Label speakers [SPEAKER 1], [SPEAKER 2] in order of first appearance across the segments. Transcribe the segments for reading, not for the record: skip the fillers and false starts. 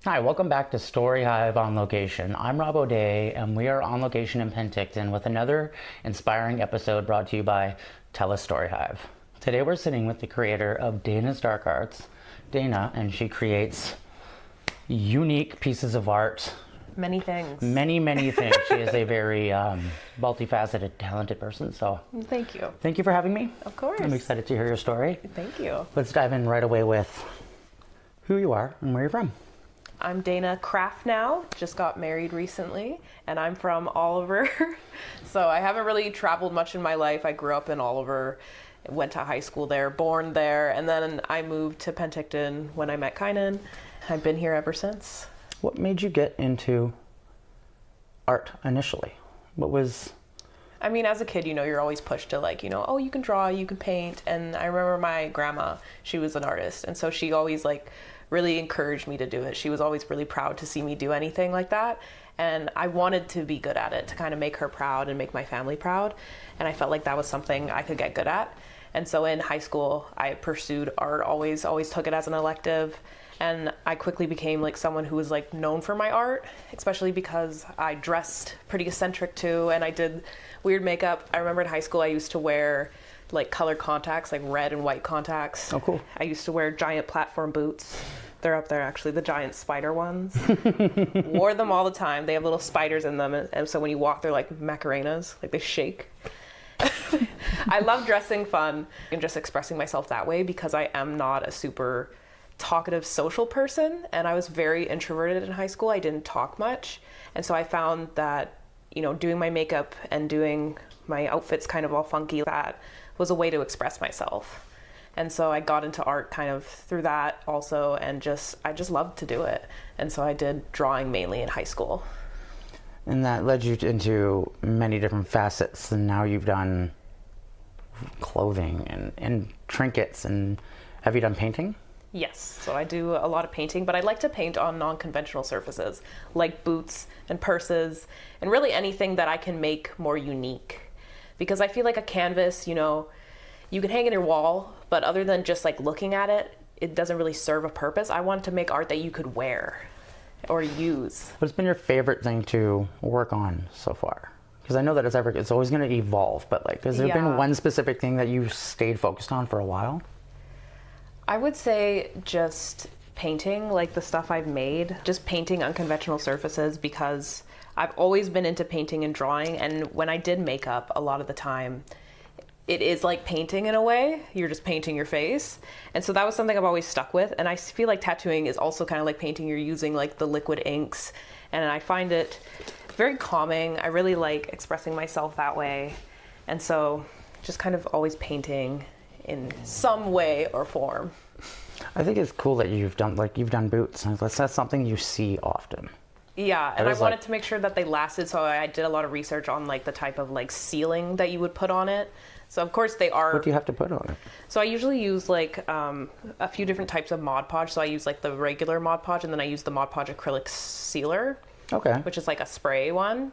[SPEAKER 1] Hi, welcome back to StoryHive On Location. I'm Robb and we are on location in Penticton with another inspiring episode brought to you by TELUS STORYHIVE. Today we're sitting with the creator of Dayna's Dark Arts, Dayna, and she creates unique pieces of art.
[SPEAKER 2] Many things.
[SPEAKER 1] Many things. She is a very multifaceted, talented person, so...
[SPEAKER 2] Thank you.
[SPEAKER 1] Thank you for having me.
[SPEAKER 2] Of course.
[SPEAKER 1] I'm excited to hear your story.
[SPEAKER 2] Thank you.
[SPEAKER 1] Let's dive in right away with who you are and where you're from.
[SPEAKER 2] I'm Dayna Craft now, just got married recently, and I'm from Oliver. So I haven't really traveled much in my life. I grew up in Oliver, went to high school there, born there, and then I moved to Penticton when I met Kynan. I've been here ever since.
[SPEAKER 1] What made you get into art initially? What was...
[SPEAKER 2] I mean, as a kid, you're always pushed to oh, you can draw, you can paint. And I remember my grandma, she was an artist. And so she always really encouraged me to do it. She was always really proud to see me do anything like that. And I wanted to be good at it, to kind of make her proud and make my family proud. And I felt like that was something I could get good at. And so in high school, I pursued art, always took it as an elective. And I quickly became someone who was known for my art, especially because I dressed pretty eccentric too, and I did weird makeup. I remember in high school I used to wear colored contacts, red and white contacts.
[SPEAKER 1] Oh, cool.
[SPEAKER 2] I used to wear giant platform boots. They're up there actually, the giant spider ones. Wore them all the time. They have little spiders in them, and so when you walk, they're like Macarenas, they shake. I love dressing fun and just expressing myself that way because I am not a super talkative social person, and I was very introverted in high school. I didn't talk much, and so I found that doing my makeup and doing my outfits kind of all funky, that was a way to express myself. And so I got into art kind of through that also, and I just loved to do it. And so I did drawing mainly in high school.
[SPEAKER 1] And that led you into many different facets, and now you've done clothing and trinkets, and have you done painting?
[SPEAKER 2] Yes, so I do a lot of painting, but I like to paint on non-conventional surfaces, like boots and purses, and really anything that I can make more unique. Because I feel like a canvas, you can hang in your wall, but other than just looking at it, it doesn't really serve a purpose. I wanted to make art that you could wear or use.
[SPEAKER 1] What's been your favorite thing to work on so far? Because I know that it's always going to evolve, but has there been one specific thing that you stayed focused on for a while?
[SPEAKER 2] I would say just painting, the stuff I've made, just painting unconventional surfaces, because I've always been into painting and drawing, and when I did makeup, a lot of the time, it is like painting in a way. You're just painting your face. And so that was something I've always stuck with, and I feel like tattooing is also kind of like painting. You're using the liquid inks, and I find it very calming. I really like expressing myself that way, and so just kind of always painting in some way or form.
[SPEAKER 1] I think it's cool that you've done boots. That's something you see often.
[SPEAKER 2] Yeah, and I wanted to make sure that they lasted, so I did a lot of research on the type of sealing that you would put on it. So of course they are...
[SPEAKER 1] What do you have to put on it?
[SPEAKER 2] So I usually use a few different types of Mod Podge. So I use the regular Mod Podge, and then I use the Mod Podge acrylic sealer. Okay. Which is a spray one.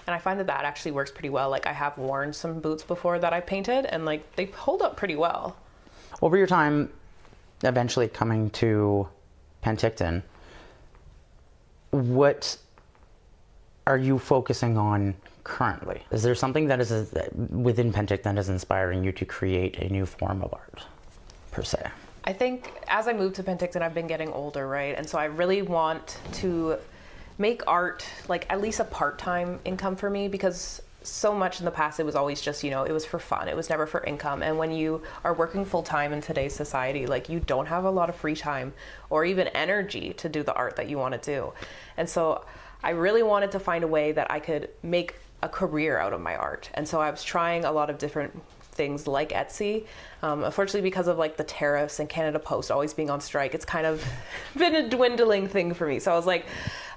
[SPEAKER 2] And I find that actually works pretty well. I have worn some boots before that I painted, and they hold up pretty well.
[SPEAKER 1] Over your time eventually coming to Penticton, what are you focusing on currently? Is there something that is within Penticton that is inspiring you to create a new form of art, per se?
[SPEAKER 2] I think as I moved to Penticton, I've been getting older, right? And so I really want to make art at least a part-time income for me, because so much in the past it was always just it was for fun. It was never for income. And when you are working full-time in today's society, you don't have a lot of free time or even energy to do the art that you want to do. And so I really wanted to find a way that I could make a career out of my art. And so I was trying a lot of different things like Etsy. Unfortunately, because of the tariffs and Canada Post always being on strike, it's kind of been a dwindling thing for me. So I was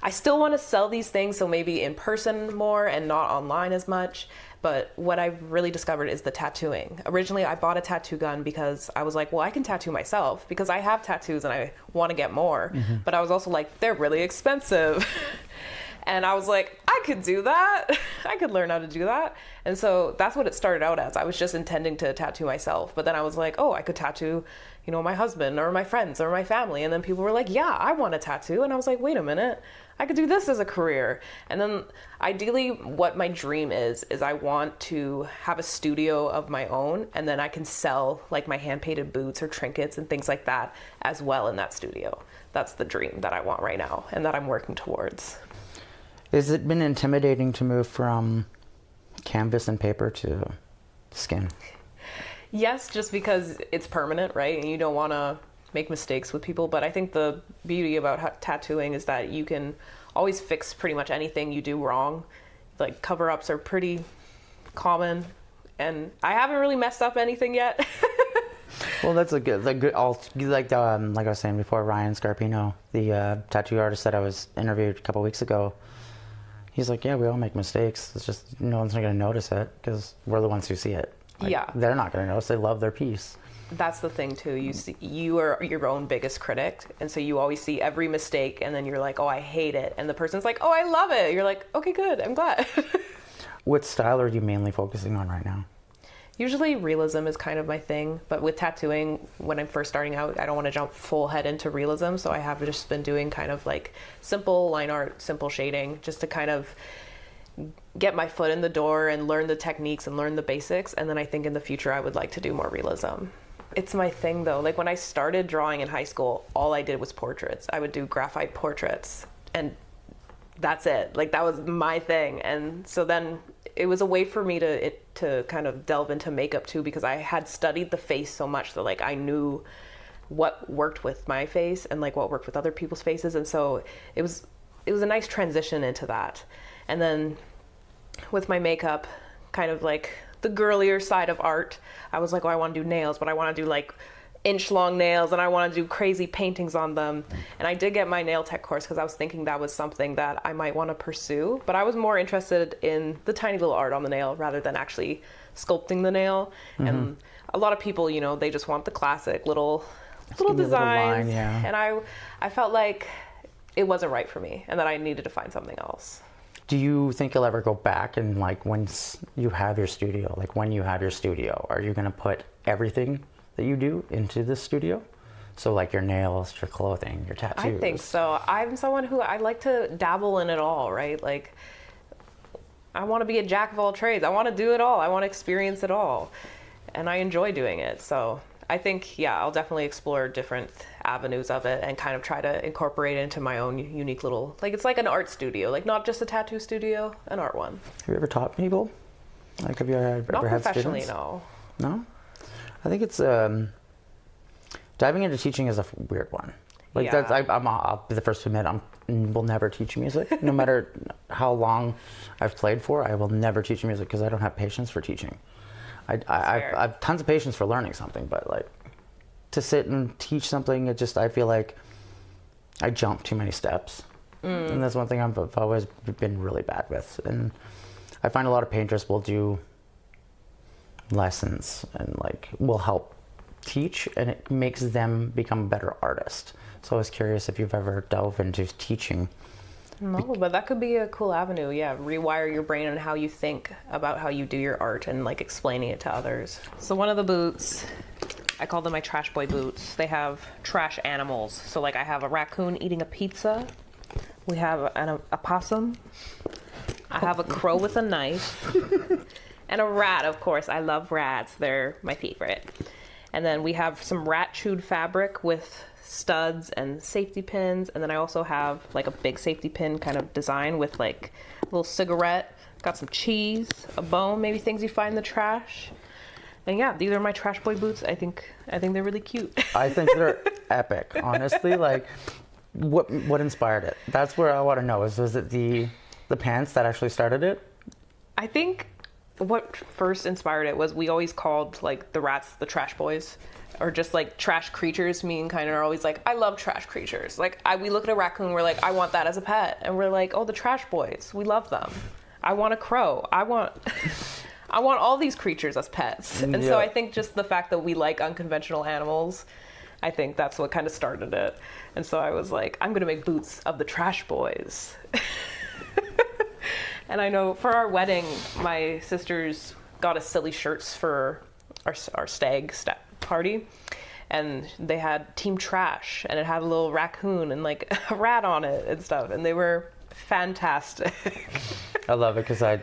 [SPEAKER 2] I still want to sell these things, so maybe in person more and not online as much. But what I've really discovered is the tattooing. Originally, I bought a tattoo gun because I was well, I can tattoo myself because I have tattoos and I want to get more. Mm-hmm. But I was also they're really expensive. And I was I could do that. I could learn how to do that. And so that's what it started out as. I was just intending to tattoo myself. But then I was oh, I could tattoo, you know, my husband or my friends or my family. And then people were like, yeah, I want a tattoo. And I was like, wait a minute, I could do this as a career. And then ideally what my dream is I want to have a studio of my own, and then I can sell like my hand painted boots or trinkets and things like that as well in that studio. That's the dream that I want right now and that I'm working towards.
[SPEAKER 1] Has it been intimidating to move from canvas and paper to skin?
[SPEAKER 2] Yes, just because it's permanent, right? And you don't want to make mistakes with people. But I think the beauty about tattooing is that you can always fix pretty much anything you do wrong. Like cover-ups are pretty common, and I haven't really messed up anything yet.
[SPEAKER 1] Well, that's a good, like I was saying before, Ryan Scarpino, the tattoo artist that I was interviewed a couple weeks ago. He's like, yeah, we all make mistakes. It's just no one's not going to notice it because we're the ones who see it. Like,
[SPEAKER 2] yeah,
[SPEAKER 1] they're not going to notice. They love their piece.
[SPEAKER 2] That's the thing too. You are your own biggest critic, and so you always see every mistake, and then you're like, oh, I hate it, and the person's like, oh, I love it. You're like, okay, good, I'm glad.
[SPEAKER 1] What style are you mainly focusing on right now?
[SPEAKER 2] Usually realism is kind of my thing, but with tattooing, when I'm first starting out, I don't want to jump full head into realism, so I have just been doing kind of like simple line art, simple shading, just to kind of get my foot in the door and learn the techniques and learn the basics. And then I think in the future I would like to do more realism. It's my thing though. Like when I started drawing in high school, all I did was portraits. I would do graphite portraits and that's it. Like that was my thing. And so then it was a way for me to kind of delve into makeup too, because I had studied the face so much that like I knew what worked with my face and like what worked with other people's faces. And so it was a nice transition into that. And then with my makeup, kind of like the girlier side of art, I was like, oh, I want to do nails, but I want to do like inch-long nails, and I want to do crazy paintings on them. And I did get my nail tech course because I was thinking that was something that I might want to pursue. But I was more interested in the tiny little art on the nail rather than actually sculpting the nail. Mm-hmm. And a lot of people, you know, they just want the classic little designs. Little line, yeah. And I felt like it wasn't right for me and that I needed to find something else.
[SPEAKER 1] Do you think you'll ever go back and like when you have your studio, are you going to put everything that you do into this studio? So like your nails, your clothing, your tattoos?
[SPEAKER 2] I think so. I'm someone who I like to dabble in it all, right? Like I want to be a jack of all trades. I want to do it all. I want to experience it all. And I enjoy doing it. So I think, yeah, I'll definitely explore different avenues of it and kind of try to incorporate it into my own unique little, like it's like an art studio, like not just a tattoo studio, an art one.
[SPEAKER 1] Have you ever taught people? Like have you ever had students?
[SPEAKER 2] Not professionally, no.
[SPEAKER 1] No? I think it's, diving into teaching is a weird one. Like
[SPEAKER 2] yeah.
[SPEAKER 1] I'll be the first to admit, will never teach music. No matter how long I've played for, I will never teach music because I don't have patience for teaching. I have tons of patience for learning something, but like to sit and teach something, I feel like I jump too many steps. And that's one thing I've always been really bad with. And I find a lot of painters will do lessons and like will help teach, and it makes them become a better artist. So I was curious if you've ever delved into teaching.
[SPEAKER 2] No, but that could be a cool avenue. Yeah, rewire your brain and how you think about how you do your art and like explaining it to others. So one of the boots, I call them my trash boy boots. They have trash animals. So like I have a raccoon eating a pizza. We have a possum. I have a crow with a knife. And a rat, of course. I love rats. They're my favorite. And then we have some rat chewed fabric with studs and safety pins, and then I also have like a big safety pin kind of design with like a little cigarette, got some cheese, a bone, maybe things you find in the trash. And yeah, these are my trash boy boots. I think they're really cute.
[SPEAKER 1] I think they're epic, honestly. Like what inspired it? That's where I want to know. Was it the pants that actually started it?
[SPEAKER 2] I think what first inspired it was we always called like the rats the trash boys. Or just like trash creatures. Me and Kynan are always like, I love trash creatures. Like we look at a raccoon, we're like, I want that as a pet. And we're like, oh, the trash boys, we love them. I want a crow. I want all these creatures as pets. And so I think just the fact that we like unconventional animals, I think that's what kind of started it. And so I was like, I'm gonna make boots of the trash boys. And I know for our wedding, my sisters got us silly shirts for our stag party, and they had Team Trash, and it had a little raccoon and like a rat on it and stuff, and they were fantastic.
[SPEAKER 1] I love it because I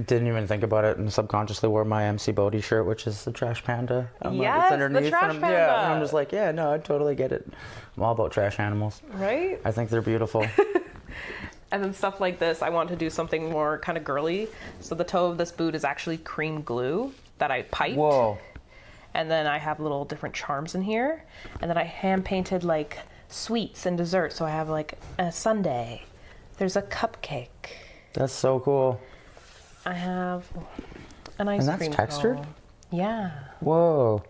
[SPEAKER 1] didn't even think about it and subconsciously wore my MC Bodhi shirt, which is the trash panda.
[SPEAKER 2] Yes, the trash panda.
[SPEAKER 1] Yeah, and I'm just like, yeah, no, I totally get it. I'm all about trash animals.
[SPEAKER 2] Right?
[SPEAKER 1] I think they're beautiful.
[SPEAKER 2] And then stuff like this, I want to do something more kind of girly. So the toe of this boot is actually cream glue that I piped.
[SPEAKER 1] Whoa.
[SPEAKER 2] And then I have little different charms in here. And then I hand painted like sweets and desserts. So I have like a sundae. There's a cupcake.
[SPEAKER 1] That's so cool.
[SPEAKER 2] I have an ice cream.
[SPEAKER 1] And that's textured?
[SPEAKER 2] cone. Yeah.
[SPEAKER 1] Whoa.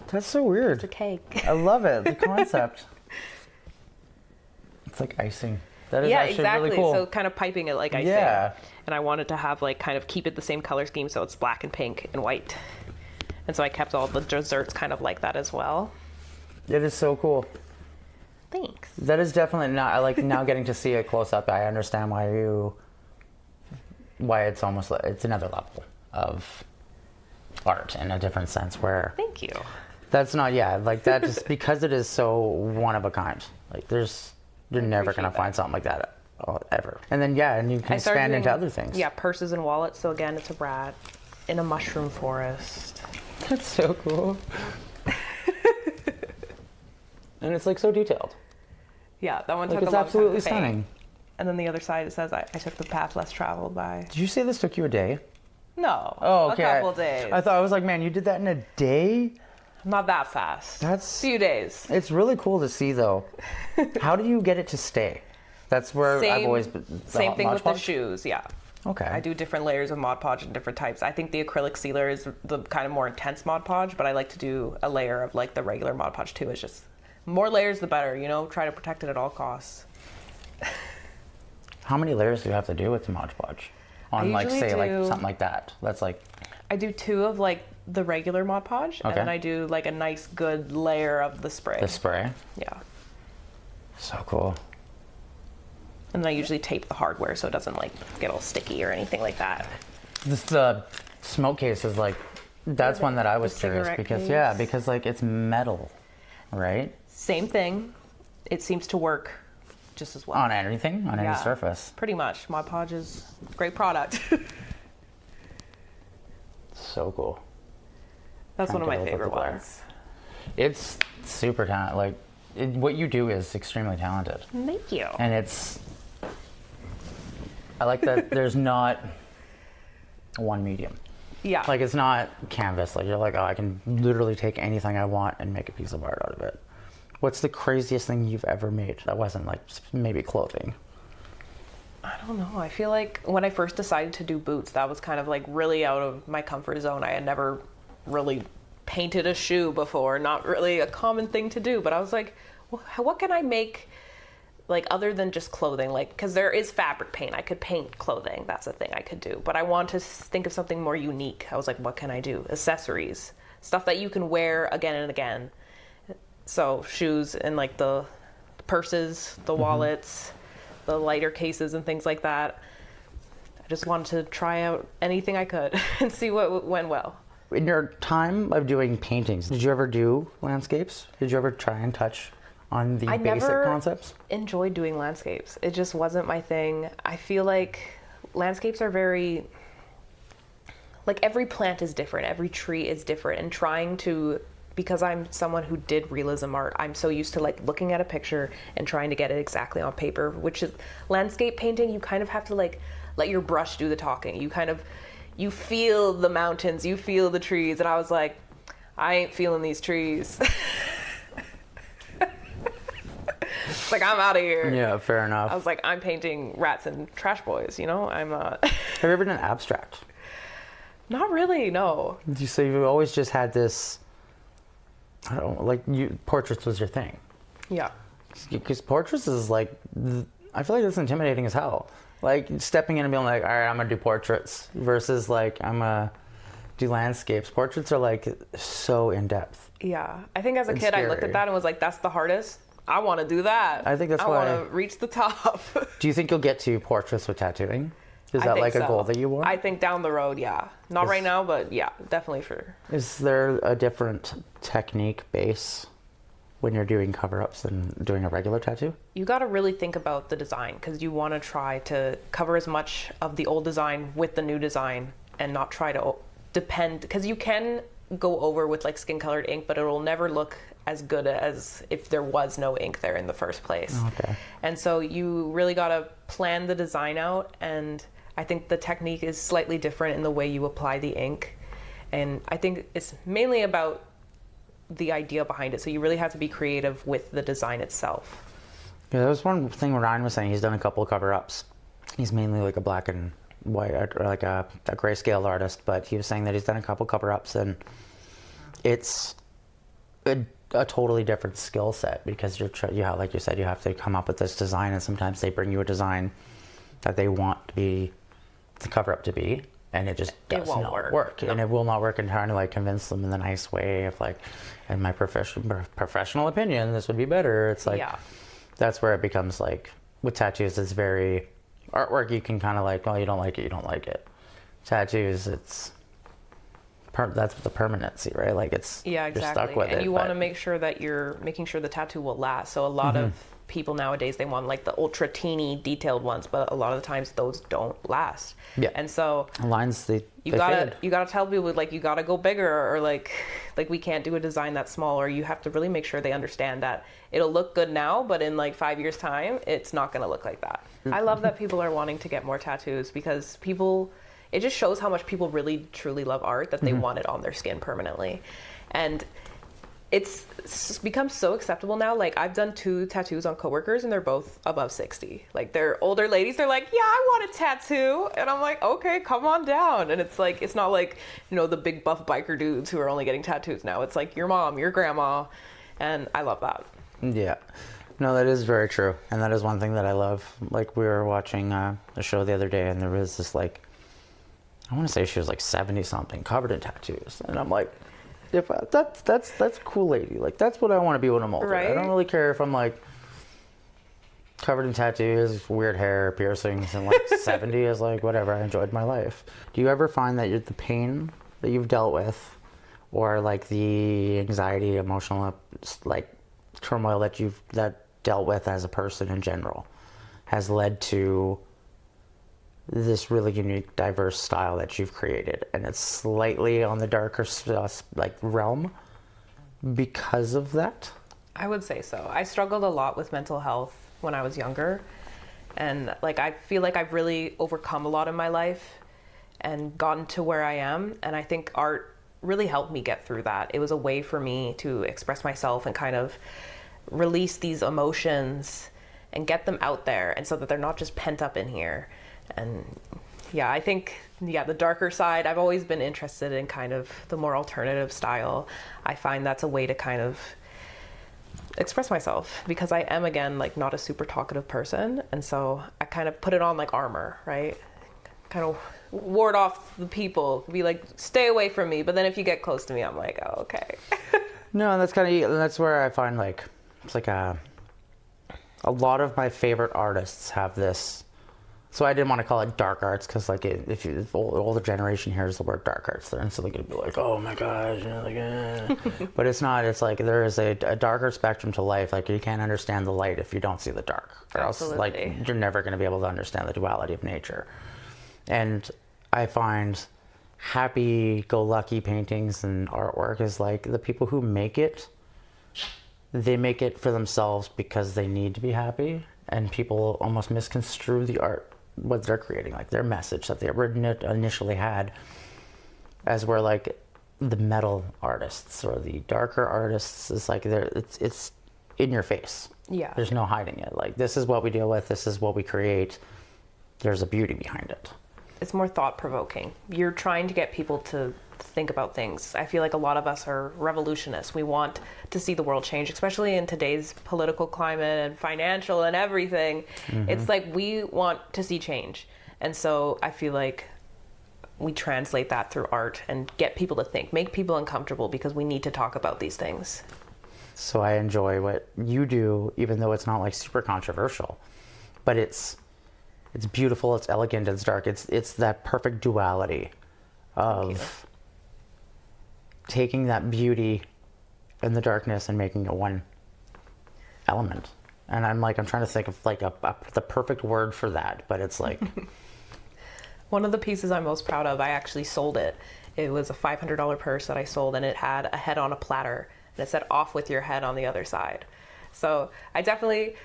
[SPEAKER 1] That's so weird.
[SPEAKER 2] It's a cake.
[SPEAKER 1] I love it, the concept. It's like icing. That is actually
[SPEAKER 2] exactly.
[SPEAKER 1] really cool.
[SPEAKER 2] So kind of piping it like icing.
[SPEAKER 1] Yeah.
[SPEAKER 2] And I wanted to have like kind of keep it the same color scheme, so it's black and pink and white. And so I kept all the desserts kind of like that as well.
[SPEAKER 1] It is so cool.
[SPEAKER 2] Thanks.
[SPEAKER 1] That is definitely not, I like now getting to see it close up. I understand why it's almost like it's another level of art in a different sense where
[SPEAKER 2] Thank you.
[SPEAKER 1] that's not, yeah, like that just because it is so one of a kind. Like you're never going to find something like that ever. And then, yeah, and you can expand into other things.
[SPEAKER 2] Yeah, purses and wallets. So again, it's a rat in a mushroom forest.
[SPEAKER 1] That's so cool. And it's like so detailed.
[SPEAKER 2] Yeah, that one
[SPEAKER 1] Like
[SPEAKER 2] took
[SPEAKER 1] it's
[SPEAKER 2] a long
[SPEAKER 1] absolutely
[SPEAKER 2] time to paint.
[SPEAKER 1] stunning.
[SPEAKER 2] And then the other side, it says I took the path less traveled by.
[SPEAKER 1] Did you say this took you a day?
[SPEAKER 2] No.
[SPEAKER 1] Oh, okay.
[SPEAKER 2] A couple days.
[SPEAKER 1] I was like, man, you did that in a day?
[SPEAKER 2] Not that fast.
[SPEAKER 1] That's...
[SPEAKER 2] Few days.
[SPEAKER 1] It's really cool to see, though. How do you get it to stay? That's where I've always been.
[SPEAKER 2] Same thing with the
[SPEAKER 1] Podge?
[SPEAKER 2] shoes, yeah.
[SPEAKER 1] Okay.
[SPEAKER 2] I do different layers of Mod Podge and different types. I think the acrylic sealer is the kind of more intense Mod Podge, but I like to do a layer of like the regular Mod Podge too. It's just more layers the better, you know, try to protect it at all costs.
[SPEAKER 1] How many layers do you have to do with the Mod Podge? On like, say, like something like that. That's like...
[SPEAKER 2] I do 2 of like the regular Mod Podge, and then I do like a nice good layer of the spray.
[SPEAKER 1] The spray?
[SPEAKER 2] Yeah.
[SPEAKER 1] So cool.
[SPEAKER 2] And then I usually tape the hardware so it doesn't like get all sticky or anything like that.
[SPEAKER 1] The smoke case is like, that's one that I was curious because,
[SPEAKER 2] case.
[SPEAKER 1] because like it's metal, right?
[SPEAKER 2] Same thing. It seems to work just as well.
[SPEAKER 1] On anything, on any surface.
[SPEAKER 2] Pretty much. Mod Podge is a great product.
[SPEAKER 1] So cool.
[SPEAKER 2] That's one of my favorite ones.
[SPEAKER 1] It's super talented. Like, what you do is extremely talented.
[SPEAKER 2] Thank you.
[SPEAKER 1] And I like that there's not one medium.
[SPEAKER 2] Yeah.
[SPEAKER 1] Like, it's not canvas. Like, you're like, oh, I can literally take anything I want and make a piece of art out of it. What's the craziest thing you've ever made that wasn't like maybe clothing?
[SPEAKER 2] I don't know. I feel like when I first decided to do boots, that was kind of like really out of my comfort zone. I had never really painted a shoe before, not really a common thing to do, but I was like, well, what can I make like other than just clothing? Like, because there is fabric paint. I could paint clothing. That's a thing I could do. But I want to think of something more unique. I was like, what can I do? Accessories, stuff that you can wear again and again. So shoes and like the purses, the wallets, the lighter cases and things like that. I just wanted to try out anything I could and see what went well.
[SPEAKER 1] In your time of doing paintings, did you ever do landscapes? Did you ever try and touch on the basic concepts?
[SPEAKER 2] I never enjoyed doing landscapes. It just wasn't my thing. I feel like landscapes are very, like every plant is different, every tree is different, and trying to, because I'm someone who did realism art, I'm so used to like looking at a picture and trying to get it exactly on paper, which is landscape painting. You kind of have to like let your brush do the talking. You feel the mountains, you feel the trees. And I was like, I ain't feeling these trees. It's like, I'm out of here.
[SPEAKER 1] Yeah, fair enough.
[SPEAKER 2] I was like, I'm painting rats and trash boys, you know? I'm not.
[SPEAKER 1] Have you ever done abstract?
[SPEAKER 2] Not really, no.
[SPEAKER 1] So you've always just had this, I don't know, like portraits was your thing.
[SPEAKER 2] Yeah.
[SPEAKER 1] Because portraits is like, I feel like that's intimidating as hell. Like stepping in and being like, all right, I'm gonna do portraits versus like, I'm gonna do landscapes. Portraits are like so in depth.
[SPEAKER 2] Yeah. I think as a kid, I looked at that and was like, that's the hardest. I want to do that.
[SPEAKER 1] I think that's
[SPEAKER 2] why I want to reach the top.
[SPEAKER 1] Do you think you'll get to portraits with tattooing? Is
[SPEAKER 2] I
[SPEAKER 1] that
[SPEAKER 2] think
[SPEAKER 1] like a
[SPEAKER 2] so.
[SPEAKER 1] goal that you want?
[SPEAKER 2] I think down the road, yeah. Not right now, but yeah, definitely for.
[SPEAKER 1] Is there a different technique base when you're doing cover-ups than doing a regular tattoo?
[SPEAKER 2] You got to really think about the design because you want to try to cover as much of the old design with the new design and not try to depend, because you can go over with like skin colored ink, but it will never look as good as if there was no ink there in the first place.
[SPEAKER 1] Okay.
[SPEAKER 2] And so you really got to plan the design out, and I think the technique is slightly different in the way you apply the ink. And I think it's mainly about the idea behind it. So you really have to be creative with the design itself.
[SPEAKER 1] Yeah, there was one thing Ryan was saying. He's done a couple of cover-ups. He's mainly like a black and white, or like a grayscale artist, but he was saying that he's done a couple cover-ups, and it's a totally different skill set because like you said, you have to come up with this design, and sometimes they bring you a design that they want to be the cover-up to be, and it just does not work. No. And it will not work, and trying to like convince them in the nice way of like, in my professional opinion, this would be better. It's like, that's where it becomes like, with tattoos, it's very, artwork you can kind of like, well, you don't like it, you don't like it. Tattoos, that's the permanency, right? Like it's,
[SPEAKER 2] exactly.
[SPEAKER 1] You're stuck with it.
[SPEAKER 2] And you want to make sure that you're making sure the tattoo will last. So a lot of people nowadays, they want like the ultra teeny detailed ones, but a lot of the times those don't last.
[SPEAKER 1] Yeah.
[SPEAKER 2] And so
[SPEAKER 1] lines,
[SPEAKER 2] you gotta tell people like, you gotta go bigger, or like we can't do a design that's small, or you have to really make sure they understand that it'll look good now, but in like 5 years time, it's not gonna look like that. I love that people are wanting to get more tattoos because it just shows how much people really truly love art, that they want it on their skin permanently. And it's become so acceptable now. Like I've done 2 tattoos on coworkers, and they're both above 60. Like they're older ladies. They're like, yeah, I want a tattoo. And I'm like, okay, come on down. And it's like, it's not like, the big buff biker dudes who are only getting tattoos now. It's like your mom, your grandma. And I love that. Yeah.
[SPEAKER 1] No, that is very true. And that is one thing that I love. Like we were watching a show the other day, and there was this like, I want to say she was like 70 something, covered in tattoos. And I'm like, that's cool, lady. Like that's what I want to be when I'm older. Right? I don't really care if I'm like covered in tattoos, weird hair, piercings, and like 70 is like whatever. I enjoyed my life. Do you ever find that the pain that you've dealt with, or like the anxiety, emotional like turmoil that you've dealt with as a person in general, has led to this really unique, diverse style that you've created, and it's slightly on the darker like realm because of that?
[SPEAKER 2] I would say so. I struggled a lot with mental health when I was younger, and like I feel like I've really overcome a lot in my life and gotten to where I am, and I think art really helped me get through that. It was a way for me to express myself and kind of release these emotions and get them out there, and so that they're not just pent up in here. And I think the darker side, I've always been interested in kind of the more alternative style. I find that's a way to kind of express myself, because I am, again, like not a super talkative person, and so I kind of put it on like armor, right? Kind of ward off the people, be like, stay away from me, but then if you get close to me, I'm like, oh, okay.
[SPEAKER 1] No, that's where I find like, it's like a lot of my favorite artists have this. So I didn't want to call it dark arts, because like if the older generation hears the word dark arts, they're instantly going to be like, oh my gosh, But it's not. It's like there is a darker spectrum to life. Like you can't understand the light if you don't see the dark, or
[SPEAKER 2] Absolutely.
[SPEAKER 1] else like you're never going to be able to understand the duality of nature. And I find happy-go-lucky paintings and artwork is like the people who make it, they make it for themselves because they need to be happy, and people almost misconstrue the art, what they're creating, like their message that they initially had, as where like the metal artists or the darker artists is like it's in your face.
[SPEAKER 2] Yeah.
[SPEAKER 1] There's no hiding it. Like this is what we deal with. This is what we create. There's a beauty behind it.
[SPEAKER 2] It's more thought-provoking. You're trying to get people to think about things. I feel like a lot of us are revolutionists. We want to see the world change, especially in today's political climate and financial and everything. It's like we want to see change. And so I feel like we translate that through art and get people to think, make people uncomfortable, because we need to talk about these things.
[SPEAKER 1] So I enjoy what you do, even though it's not like super controversial, but it's It's beautiful, it's elegant, it's dark. It's that perfect duality of taking that beauty and the darkness and making it one element. And I'm trying to think of like the perfect word for that, but it's like
[SPEAKER 2] one of the pieces I'm most proud of, I actually sold it. It was a $500 purse that I sold, and it had a head on a platter, and it said "off with your head" on the other side. So I definitely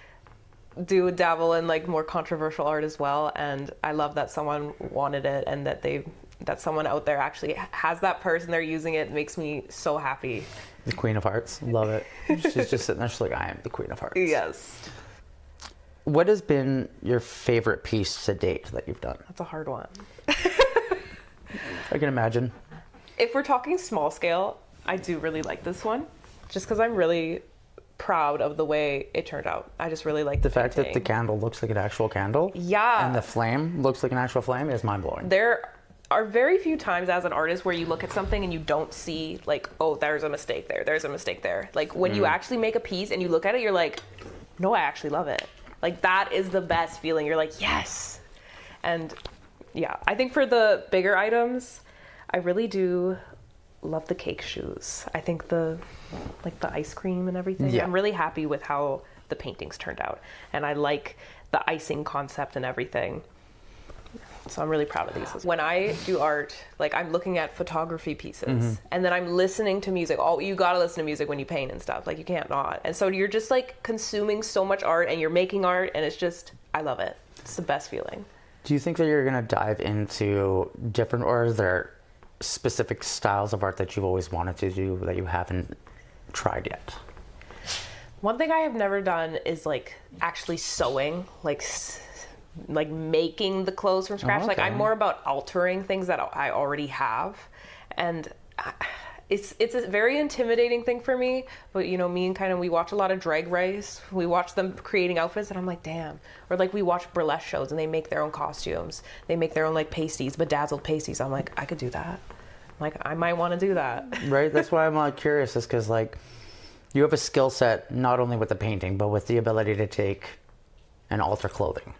[SPEAKER 2] do dabble in like more controversial art as well, and I love that someone wanted it and that someone out there actually has that purse and they're using it. It makes me so happy.
[SPEAKER 1] the Queen of Hearts. Love it. She's just sitting there. She's like, I am the Queen of Hearts.
[SPEAKER 2] Yes.
[SPEAKER 1] What has been your favorite piece to date that you've done?
[SPEAKER 2] That's a hard one.
[SPEAKER 1] I can imagine.
[SPEAKER 2] If we're talking small scale, I do really like this one, just because I'm really proud of the way it turned out. I just really like
[SPEAKER 1] The fact that the
[SPEAKER 2] painting.
[SPEAKER 1] candle looks like an actual candle.
[SPEAKER 2] Yeah.
[SPEAKER 1] And the flame looks like an actual flame is mind-blowing.
[SPEAKER 2] There are very few times as an artist where you look at something and you don't see like, oh, there's a mistake there. There's a mistake there. Like when you actually make a piece and you look at it, you're like, no, I actually love it. Like that is the best feeling. You're like, yes. And yeah, I think for the bigger items, I really do love the cake shoes. I think the ice cream and everything.
[SPEAKER 1] Yeah.
[SPEAKER 2] I'm really happy with how the paintings turned out. And I like the icing concept and everything. So I'm really proud of these. When I do art, like I'm looking at photography pieces and then I'm listening to music. Oh, you gotta listen to music when you paint and stuff. Like you can't not. And so you're just like consuming so much art and you're making art and it's just, I love it. It's the best feeling.
[SPEAKER 1] Do you think that you're going to dive into different, or is there specific styles of art that you've always wanted to do that you haven't tried yet?
[SPEAKER 2] One thing I have never done is like actually sewing, like making the clothes from scratch.
[SPEAKER 1] Oh,
[SPEAKER 2] Like
[SPEAKER 1] okay.
[SPEAKER 2] I'm more about altering things that I already have, and it's a very intimidating thing for me. But you know, me and kind of we watch a lot of Drag Race. We watch them creating outfits, and I'm like, damn. Or like we watch burlesque shows, and they make their own costumes. They make their own like pasties, bedazzled pasties. I'm like, I could do that. Like I might want to do that.
[SPEAKER 1] Right? That's why I'm curious, is because like you have a skill set not only with the painting, but with the ability to take and alter clothing.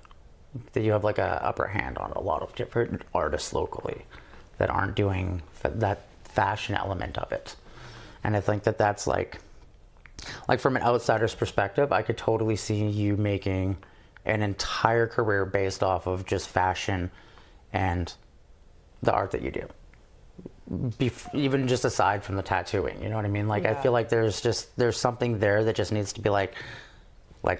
[SPEAKER 1] That you have like a upper hand on a lot of different artists locally that aren't doing that fashion element of it. And I think that that's like from an outsider's perspective, I could totally see you making an entire career based off of just fashion and the art that you do. Even just aside from the tattooing, you know what I mean? Like I
[SPEAKER 2] Yeah.
[SPEAKER 1] feel like there's something there that just needs to be like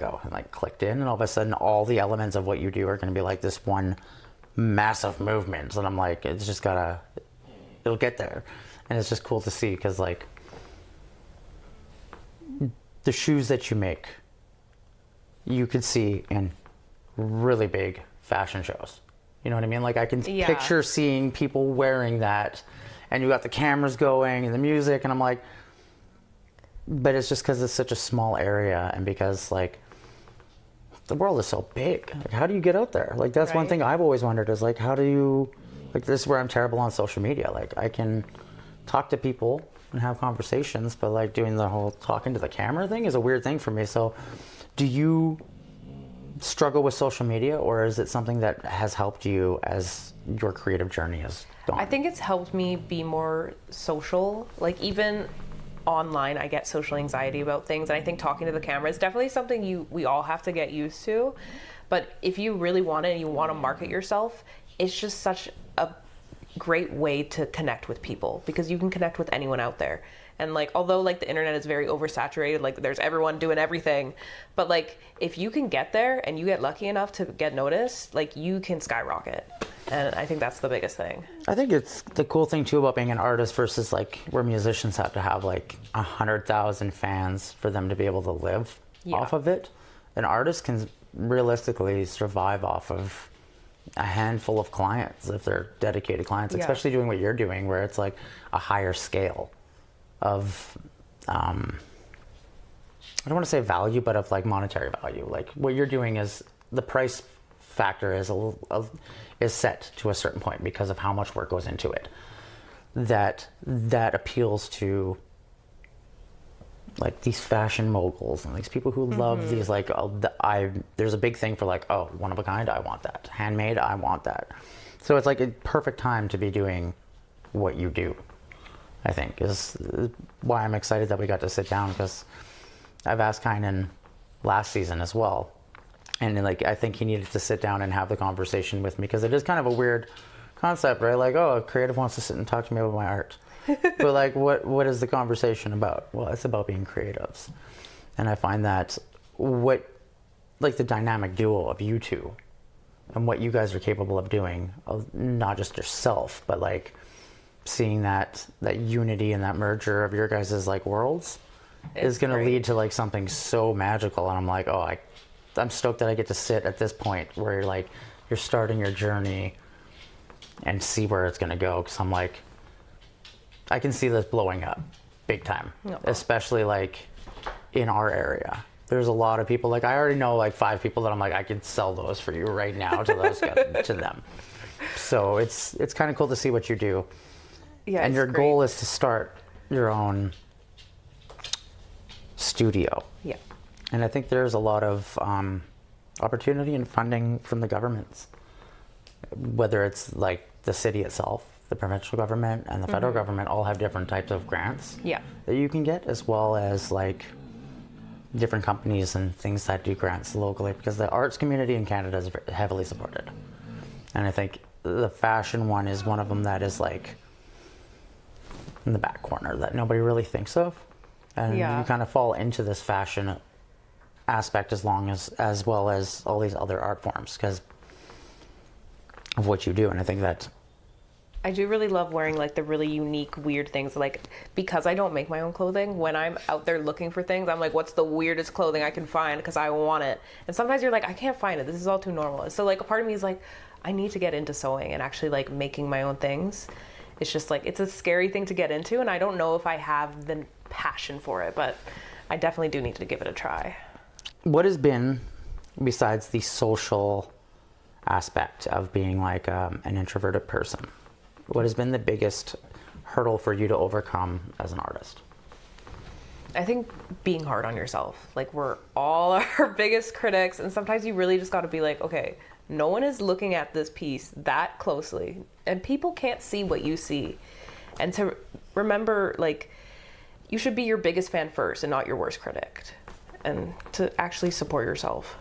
[SPEAKER 1] oh, and like clicked in, and all of a sudden all the elements of what you do are going to be like this one massive movement. And I'm like, it's just it'll get there. And it's just cool to see, because like the shoes that you make, you could see in really big fashion shows. You know what I mean? Like I can
[SPEAKER 2] Yeah.
[SPEAKER 1] picture seeing people wearing that, and you got the cameras going and the music, and I'm like, but it's just because it's such a small area, and because like the world is so big. Like, how do you get out there? Like that's one
[SPEAKER 2] Right.
[SPEAKER 1] thing I've always wondered, is like, how do you, like this is where I'm terrible on social media. Like I can talk to people and have conversations, but like doing the whole talking to the camera thing is a weird thing for me. So do you struggle with social media, or is it something that has helped you as your creative journey has gone?
[SPEAKER 2] I think it's helped me be more social. Like even online, I get social anxiety about things, and I think talking to the camera is definitely something we all have to get used to. But if you really want it and you want to market yourself, it's just such a great way to connect with people, because you can connect with anyone out there. And like, although like the internet is very oversaturated, like there's everyone doing everything, but like if you can get there and you get lucky enough to get noticed, like you can skyrocket. And I think that's the biggest thing.
[SPEAKER 1] I think it's the cool thing too about being an artist versus like where musicians have to have like 100,000 fans for them to be able to live off of it. An artist can realistically survive off of a handful of clients if they're dedicated clients,
[SPEAKER 2] Yeah.
[SPEAKER 1] especially doing what you're doing, where it's like a higher scale of I don't want to say value, but of like monetary value. Like what you're doing is the price factor is is set to a certain point because of how much work goes into it. That appeals to like these fashion moguls and these people who love these, like, there's a big thing for like, oh, one of a kind, I want that. Handmade, I want that. So it's like a perfect time to be doing what you do, I think, is why I'm excited that we got to sit down, because I've asked Kynan last season as well. And like, I think he needed to sit down and have the conversation with me, because it is kind of a weird concept, right? Like, oh, a creative wants to sit and talk to me about my art. But like, what is the conversation about? Well, it's about being creatives. And I find that like the dynamic duo of you two and what you guys are capable of doing, not just yourself, but like seeing that unity and that merger of your guys' like worlds is going to lead to like something so magical. And I'm like, oh, I'm stoked that I get to sit at this point where you're starting your journey and see where it's going to go. Because I'm like, I can see this blowing up big time, especially like in our area. There's a lot of people, like I already know like 5 people that I'm like, I could sell those for you right now to those guys, to them. So it's kind of cool to see what you do. Yeah, and your goal is to start your own studio. Yeah. And I think there's a lot of opportunity and funding from the governments, whether it's like the city itself, the provincial government, and the federal government all have different types of grants that you can get, as well as like different companies and things that do grants locally, because the arts community in Canada is heavily supported. And I think the fashion one is one of them that is like in the back corner that nobody really thinks of. And you kind of fall into this fashion aspect as well as all these other art forms because of what you do. And I think that
[SPEAKER 2] I do really love wearing like the really unique, weird things. Like, because I don't make my own clothing, when I'm out there looking for things, I'm like, what's the weirdest clothing I can find? Because I want it. And sometimes you're like, I can't find it. This is all too normal. And so like a part of me is like, I need to get into sewing and actually like making my own things. It's just like, it's a scary thing to get into. And I don't know if I have the passion for it, but I definitely do need to give it a try.
[SPEAKER 1] What has been, besides the social aspect of being like an introverted person, what has been the biggest hurdle for you to overcome as an artist?
[SPEAKER 2] I think being hard on yourself. Like, we're all our biggest critics, and sometimes you really just got to be like, okay, no one is looking at this piece that closely, and people can't see what you see. And to remember, like, you should be your biggest fan first and not your worst critic, and to actually support yourself.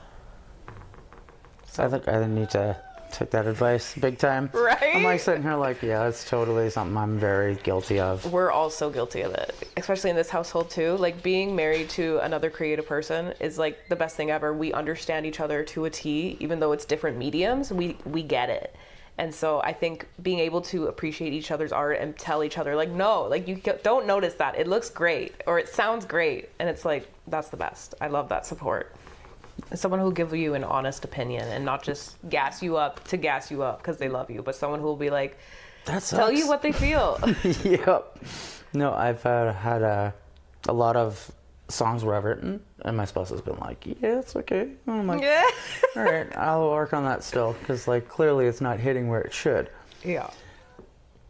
[SPEAKER 1] So I think I need to take that advice big time.
[SPEAKER 2] Right?
[SPEAKER 1] I'm like sitting here like, yeah, it's totally something I'm very guilty of.
[SPEAKER 2] We're all so guilty of it, especially in this household too. Like, being married to another creative person is like the best thing ever. We understand each other to a T, even though it's different mediums, we get it. And so I think being able to appreciate each other's art and tell each other like, no, like, you don't notice that. It looks great or it sounds great. And it's like, that's the best. I love that support. Someone who will give you an honest opinion and not just gas you up to gas you up because they love you, but someone who will be like, tell you what they feel.
[SPEAKER 1] Yep. No, I've had a lot of songs where I've written and my spouse has been like, yeah, it's okay. And I'm like, yeah. All right, I'll work on that still, because like clearly it's not hitting where it should. Yeah.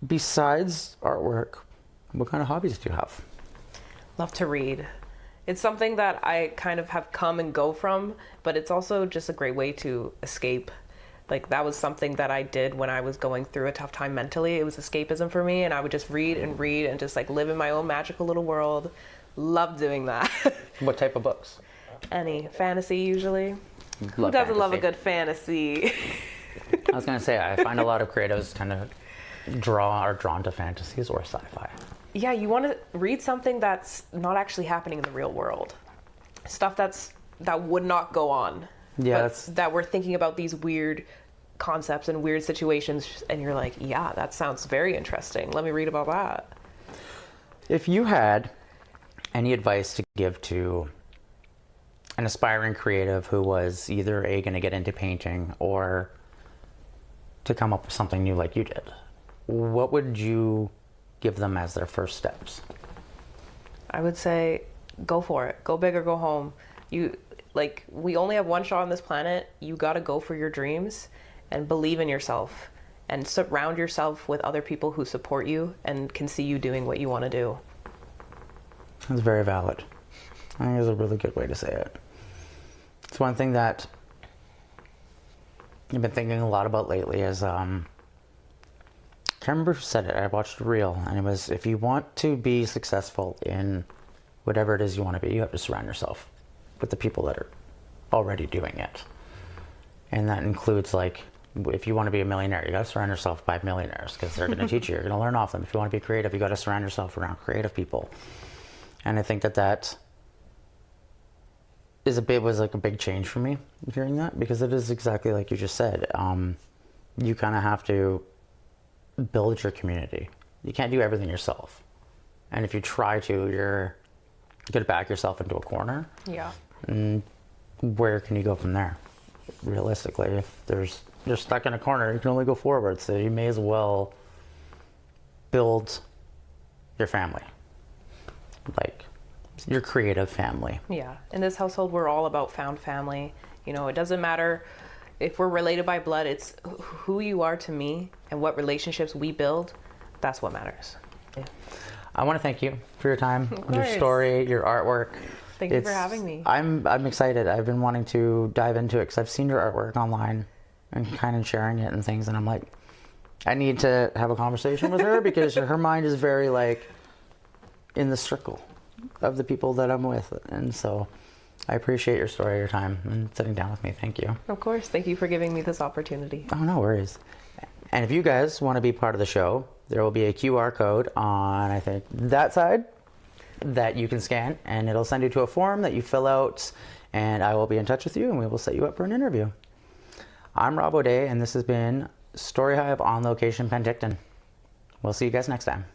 [SPEAKER 1] Besides artwork, what kind of hobbies do you have?
[SPEAKER 2] Love to read. It's something that I kind of have come and go from, but it's also just a great way to escape. Like, that was something that I did when I was going through a tough time mentally. It was escapism for me, and I would just read and just like live in my own magical little world. Love doing that.
[SPEAKER 1] What type of books? Any.
[SPEAKER 2] Fantasy, usually. Who doesn't love a good fantasy?
[SPEAKER 1] I was going to say, I find a lot of creatives kind of are drawn to fantasies or sci-fi.
[SPEAKER 2] Yeah, you want to read something that's not actually happening in the real world. Stuff that would not go on. Yeah, that we're thinking about these weird concepts and weird situations, and you're like, yeah, that sounds very interesting. Let me read about that.
[SPEAKER 1] If you had any advice to give to an aspiring creative who was either going to get into painting or to come up with something new like you did, what would you give them as their first steps?
[SPEAKER 2] I would say, go for it. Go big or go home. We only have one shot on this planet. You got to go for your dreams and believe in yourself and surround yourself with other people who support you and can see you doing what you want to do.
[SPEAKER 1] That's very valid. I think is a really good way to say it. It's one thing that I've been thinking a lot about lately is, I can't remember who said it. I watched a reel, and it was, if you want to be successful in whatever it is you want to be, you have to surround yourself with the people that are already doing it. And that includes, like, if you want to be a millionaire, you got to surround yourself by millionaires because they're going to teach you. You're going to learn off them. If you want to be creative, you got to surround yourself around creative people. And I think that was like a big change for me hearing that, because it is exactly like you just said. You kind of have to build your community. You can't do everything yourself. And if you try to, you're going to back yourself into a corner.
[SPEAKER 2] Yeah.
[SPEAKER 1] And where can you go from there? Realistically, if you're stuck in a corner, you can only go forward. So you may as well build your family, like your creative family.
[SPEAKER 2] Yeah. In this household, we're all about found family. You know, it doesn't matter if we're related by blood. It's who you are to me and what relationships we build. That's what matters. Yeah.
[SPEAKER 1] I want to thank you for your time,
[SPEAKER 2] Of
[SPEAKER 1] your
[SPEAKER 2] course.
[SPEAKER 1] story, your artwork.
[SPEAKER 2] Thank you for having me.
[SPEAKER 1] I'm excited. I've been wanting to dive into it because I've seen your artwork online and kind of sharing it and things, and I'm like, I need to have a conversation with her because her mind is very, like, in the circle of the people that I'm with. And so I appreciate your story, your time, and sitting down with me. Thank you.
[SPEAKER 2] Of course. Thank you for giving me this opportunity.
[SPEAKER 1] Oh, no worries. And if you guys want to be part of the show, there will be a QR code on, I think, that side that you can scan, and it'll send you to a form that you fill out, and I will be in touch with you, and we will set you up for an interview. I'm Robb O'Day, and this has been Story Hive on Location, Penticton. We'll see you guys next time.